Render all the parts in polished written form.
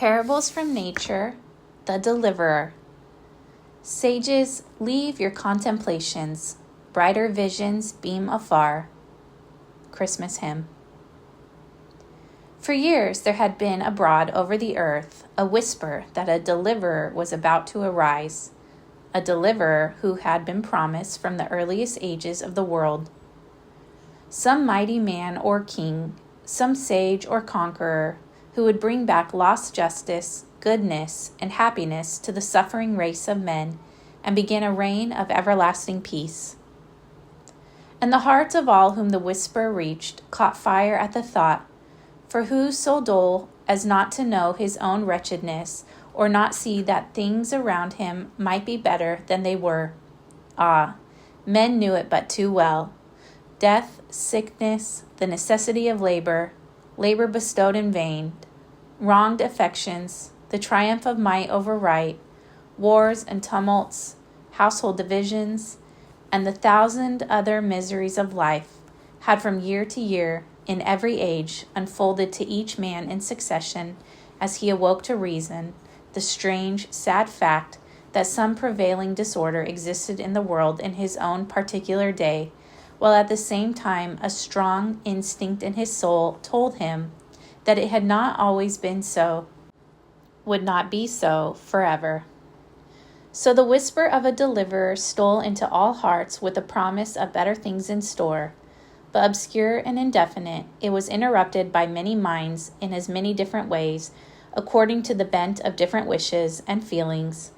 Parables from Nature, the Deliverer. Sages, leave your contemplations, brighter visions beam afar. Christmas Hymn. For years there had been abroad over the earth a whisper that a deliverer was about to arise, a deliverer who had been promised from the earliest ages of the world. Some mighty man or king, some sage or conqueror, who would bring back lost justice, goodness, and happiness to the suffering race of men, and begin a reign of everlasting peace. And the hearts of all whom the whisper reached caught fire at the thought, for who so dull as not to know his own wretchedness, or not see that things around him might be better than they were? Ah, men knew it but too well. Death, sickness, the necessity of labor bestowed in vain, wronged affections, the triumph of might over right, wars and tumults, household divisions, and the thousand other miseries of life had from year to year, in every age, unfolded to each man in succession as he awoke to reason the strange, sad fact that some prevailing disorder existed in the world in his own particular day, while at the same time a strong instinct in his soul told him that it had not always been so, would not be so forever. So the whisper of a deliverer stole into all hearts with the promise of better things in store, but obscure and indefinite, it was interrupted by many minds in as many different ways, according to the bent of different wishes and feelings.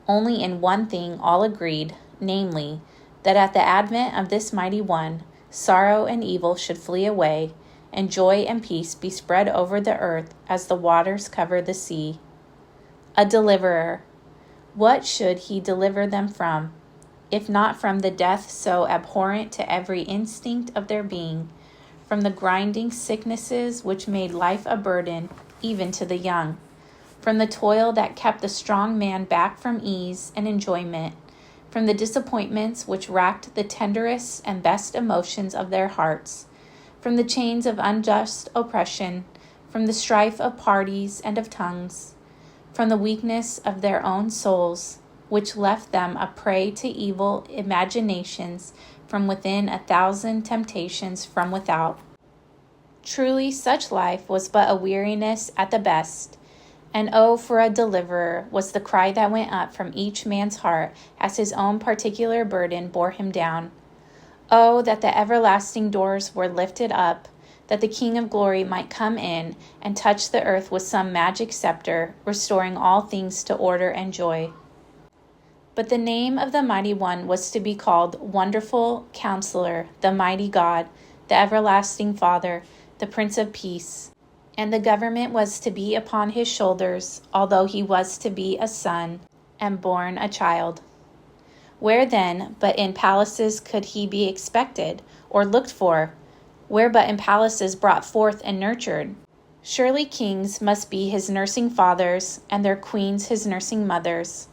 Only in one thing all agreed, namely, that at the advent of this mighty one, sorrow and evil should flee away, and joy and peace be spread over the earth as the waters cover the sea. A deliverer. What should he deliver them from, if not from the death so abhorrent to every instinct of their being, from the grinding sicknesses which made life a burden even to the young, from the toil that kept the strong man back from ease and enjoyment, from the disappointments which racked the tenderest and best emotions of their hearts, from the chains of unjust oppression, from the strife of parties and of tongues, from the weakness of their own souls, which left them a prey to evil imaginations from within, 1,000 temptations from without. Truly, such life was but a weariness at the best, and oh, for a deliverer was the cry that went up from each man's heart as his own particular burden bore him down. Oh, that the everlasting doors were lifted up, that the King of Glory might come in and touch the earth with some magic scepter, restoring all things to order and joy. But the name of the Mighty One was to be called Wonderful Counselor, the Mighty God, the Everlasting Father, the Prince of Peace. And the government was to be upon his shoulders, although he was to be a son and born a child. Where then but in palaces could he be expected or looked for? Where but in palaces brought forth and nurtured? Surely kings must be his nursing fathers, and their queens his nursing mothers.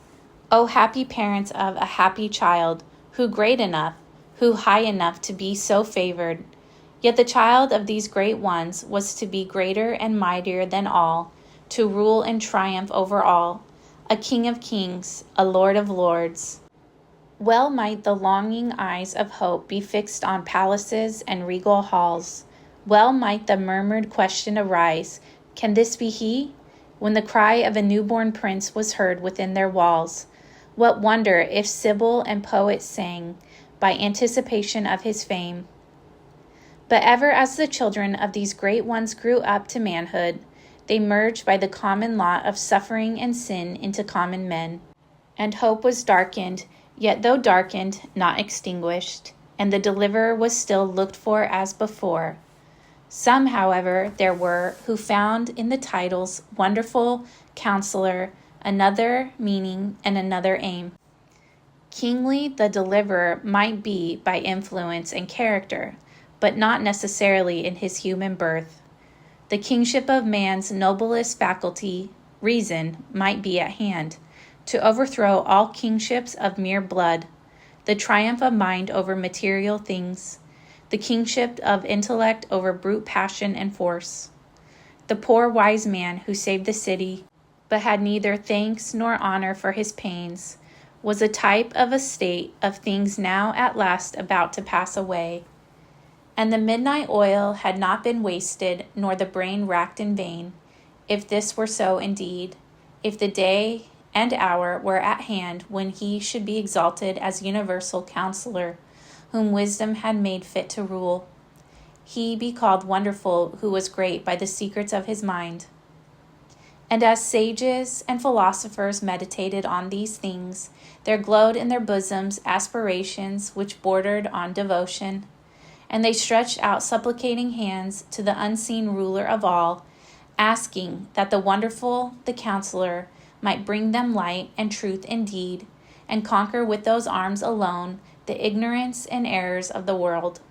O happy parents of a happy child, who great enough, who high enough to be so favored. Yet the child of these great ones was to be greater and mightier than all, to rule and triumph over all, a King of kings, a Lord of lords. Well might the longing eyes of hope be fixed on palaces and regal halls. Well might the murmured question arise, can this be he? When the cry of a newborn prince was heard within their walls. What wonder if sibyl and poet sang, by anticipation of his fame? But ever as the children of these great ones grew up to manhood, they merged by the common lot of suffering and sin into common men. And hope was darkened, yet though darkened, not extinguished, and the deliverer was still looked for as before. Some, however, there were who found in the titles Wonderful Counselor another meaning and another aim. Kingly the deliverer might be by influence and character, but not necessarily in his human birth. The kingship of man's noblest faculty, reason, might be at hand, to overthrow all kingships of mere blood, the triumph of mind over material things, the kingship of intellect over brute passion and force. The poor wise man who saved the city, but had neither thanks nor honor for his pains, was a type of a state of things now at last about to pass away. And the midnight oil had not been wasted, nor the brain racked in vain, if this were so indeed, if the day and hour were at hand when he should be exalted as universal counselor, whom wisdom had made fit to rule. He be called wonderful, who was great by the secrets of his mind. And as sages and philosophers meditated on these things, there glowed in their bosoms aspirations which bordered on devotion, and they stretched out supplicating hands to the unseen ruler of all, asking that the wonderful, the counselor, might bring them light and truth indeed, and conquer with those arms alone the ignorance and errors of the world.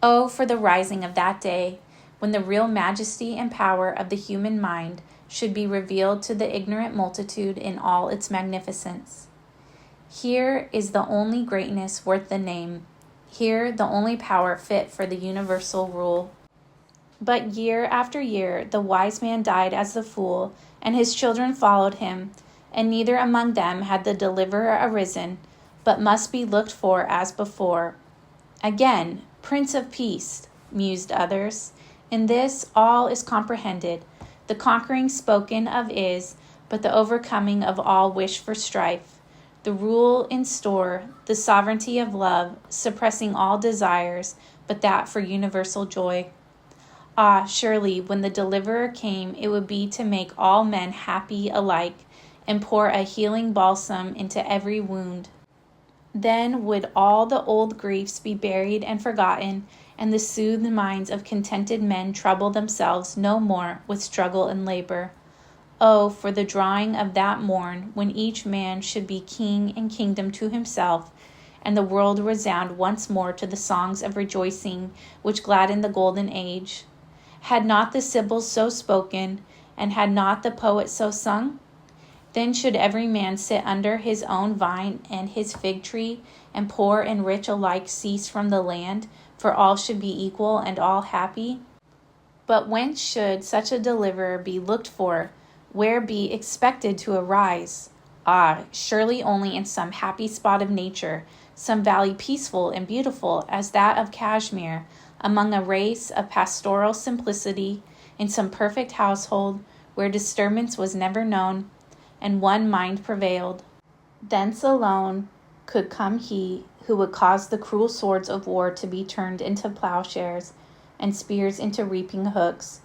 Oh, for the rising of that day, when the real majesty and power of the human mind should be revealed to the ignorant multitude in all its magnificence. Here is the only greatness worth the name, here the only power fit for the universal rule. But year after year the wise man died as the fool, and his children followed him, and neither among them had the deliverer arisen, but must be looked for as before. Again, Prince of Peace, mused others, in this all is comprehended. The conquering spoken of is, but the overcoming of all wish for strife, the rule in store, the sovereignty of love, suppressing all desires, but that for universal joy. Ah, surely, when the deliverer came, it would be to make all men happy alike, and pour a healing balsam into every wound. Then would all the old griefs be buried and forgotten, and the soothed minds of contented men trouble themselves no more with struggle and labor. Oh, for the drawing of that morn, when each man should be king and kingdom to himself, and the world resound once more to the songs of rejoicing which gladdened the golden age. Had not the Sibyls so spoken, and had not the poets so sung? Then should every man sit under his own vine and his fig tree, and poor and rich alike cease from the land, for all should be equal and all happy. But whence should such a deliverer be looked for, where be expected to arise? Ah, surely only in some happy spot of nature, some valley peaceful and beautiful as that of Kashmir, among a race of pastoral simplicity, in some perfect household, where disturbance was never known, and one mind prevailed. Thence alone could come he who would cause the cruel swords of war to be turned into plowshares, and spears into reaping hooks,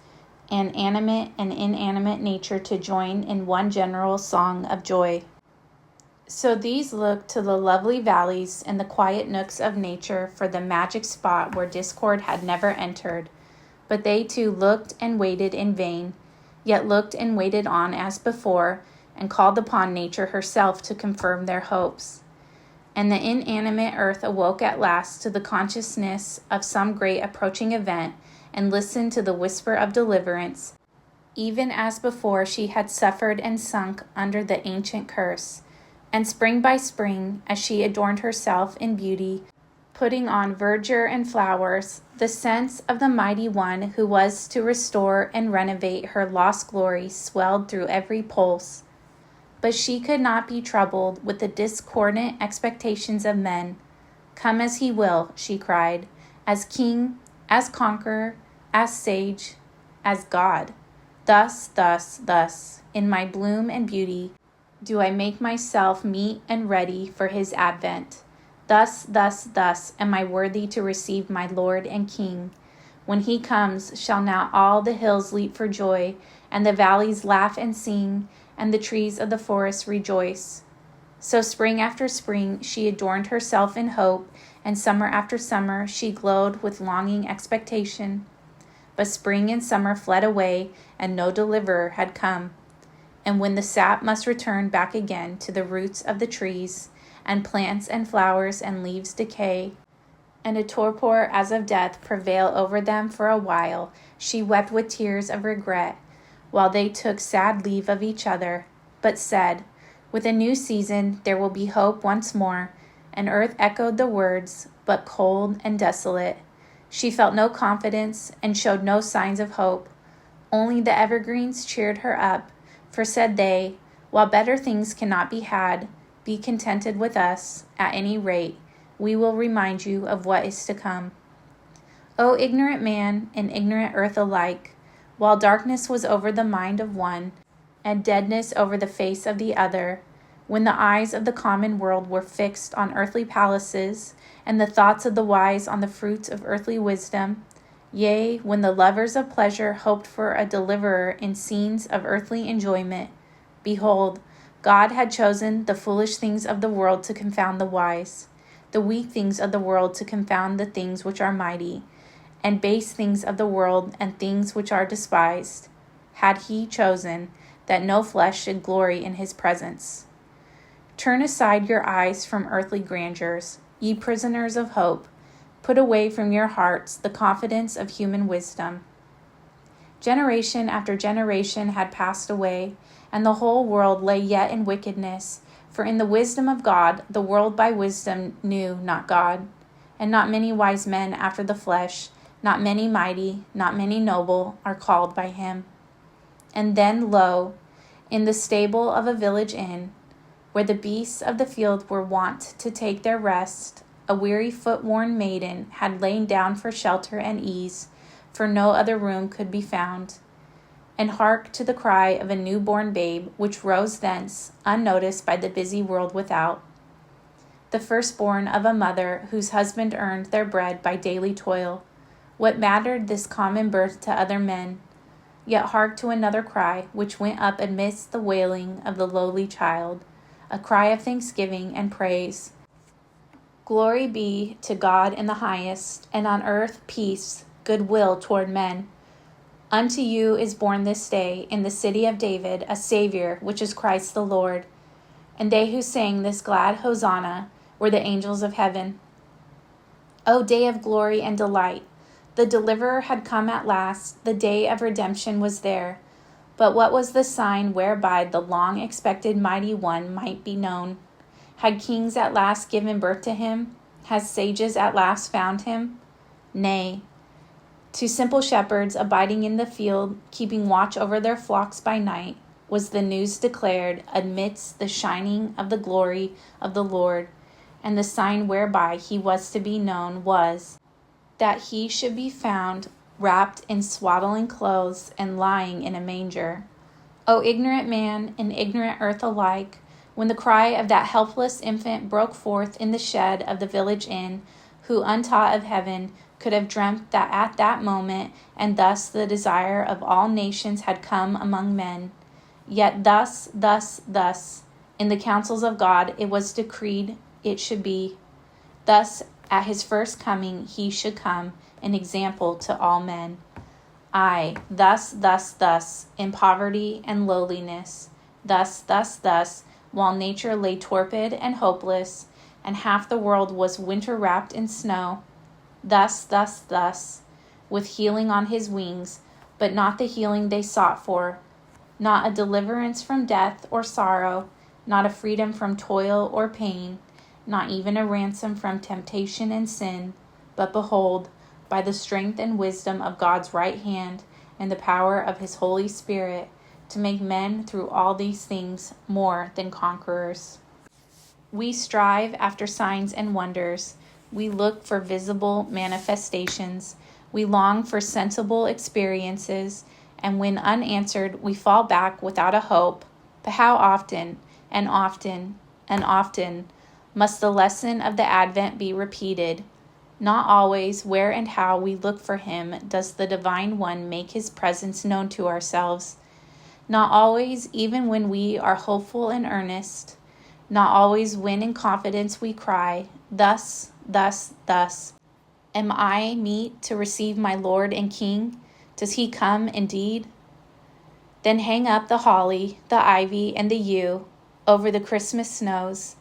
and animate and inanimate nature to join in one general song of joy. So these looked to the lovely valleys and the quiet nooks of nature for the magic spot where discord had never entered. But they too looked and waited in vain, yet looked and waited on as before, and called upon nature herself to confirm their hopes. And the inanimate earth awoke at last to the consciousness of some great approaching event, and listened to the whisper of deliverance, even as before she had suffered and sunk under the ancient curse. And spring by spring, as she adorned herself in beauty, putting on verdure and flowers, the sense of the mighty one who was to restore and renovate her lost glory swelled through every pulse. But she could not be troubled with the discordant expectations of men. Come as he will, she cried, as king, as conqueror, as sage, as God. Thus, in my bloom and beauty, do I make myself meet and ready for his advent. Thus am I worthy to receive my Lord and King. When he comes, shall now all the hills leap for joy, and the valleys laugh and sing, and the trees of the forest rejoice. So spring after spring she adorned herself in hope, and summer after summer she glowed with longing expectation. But spring and summer fled away, and no deliverer had come. And when the sap must return back again to the roots of the trees, and plants and flowers and leaves decay, and a torpor as of death prevail over them for a while, she wept with tears of regret, while they took sad leave of each other, but said, with a new season there will be hope once more, and earth echoed the words, but cold and desolate. She felt no confidence, and showed no signs of hope. Only the evergreens cheered her up, For said they, while better things cannot be had, be contented with us, at any rate, we will remind you of what is to come. O ignorant man and ignorant earth alike, while darkness was over the mind of one, and deadness over the face of the other, when the eyes of the common world were fixed on earthly palaces, and the thoughts of the wise on the fruits of earthly wisdom, yea, when the lovers of pleasure hoped for a deliverer in scenes of earthly enjoyment, behold, God had chosen the foolish things of the world to confound the wise, the weak things of the world to confound the things which are mighty, and base things of the world and things which are despised, had he chosen that no flesh should glory in his presence. Turn aside your eyes from earthly grandeurs, ye prisoners of hope. Put away from your hearts the confidence of human wisdom. Generation after generation had passed away, and the whole world lay yet in wickedness. For in the wisdom of God, the world by wisdom knew not God. And not many wise men after the flesh, not many mighty, not many noble, are called by him. And then, lo, in the stable of a village inn, where the beasts of the field were wont to take their rest, a weary foot-worn maiden had lain down for shelter and ease, for no other room could be found. And hark to the cry of a new-born babe, which rose thence, unnoticed by the busy world without. The firstborn of a mother whose husband earned their bread by daily toil. What mattered this common birth to other men? Yet hark to another cry, which went up amidst the wailing of the lowly child, a cry of thanksgiving and praise. Glory be to God in the highest, and on earth peace, goodwill toward men. Unto you is born this day in the city of David a Savior, which is Christ the Lord. And they who sang this glad Hosanna were the angels of heaven. O day of glory and delight! The deliverer had come at last, the day of redemption was there. But what was the sign whereby the long-expected mighty one might be known? Had kings at last given birth to him? Has sages at last found him? Nay. To simple shepherds abiding in the field, keeping watch over their flocks by night, was the news declared amidst the shining of the glory of the Lord. And the sign whereby he was to be known was that he should be found wrapped in swaddling clothes and lying in a manger. O ignorant man and ignorant earth alike, when the cry of that helpless infant broke forth in the shed of the village inn, who untaught of heaven could have dreamt that at that moment and thus the desire of all nations had come among men. Yet thus, in the counsels of God it was decreed it should be. Thus at his first coming he should come, an example to all men. Aye, thus, in poverty and lowliness, thus, while nature lay torpid and hopeless, and half the world was winter-wrapped in snow, thus, with healing on his wings, but not the healing they sought for, not a deliverance from death or sorrow, not a freedom from toil or pain, not even a ransom from temptation and sin, but behold, by the strength and wisdom of God's right hand and the power of his Holy Spirit, to make men through all these things more than conquerors. We strive after signs and wonders. We look for visible manifestations. We long for sensible experiences, and when unanswered, we fall back without a hope. But how often and often must the lesson of the Advent be repeated? Not always, where and how we look for him, does the Divine One make his presence known to ourselves. Not always, even when we are hopeful and earnest. Not always when in confidence we cry, thus. Am I meet to receive my Lord and King? Does he come indeed? Then hang up the holly, the ivy, and the yew over the Christmas snows,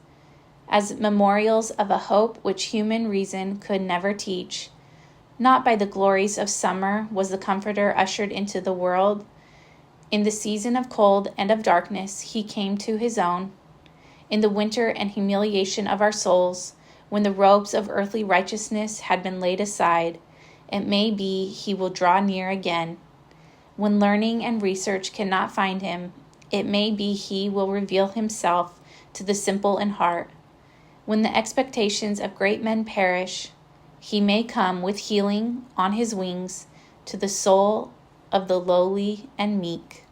as memorials of a hope which human reason could never teach. Not by the glories of summer was the Comforter ushered into the world. In the season of cold and of darkness he came to his own. In the winter and humiliation of our souls, when the robes of earthly righteousness had been laid aside, it may be he will draw near again. When learning and research cannot find him, It may be he will reveal himself to the simple in heart. When the expectations of great men perish, he may come with healing on his wings to the soul of the lowly and meek.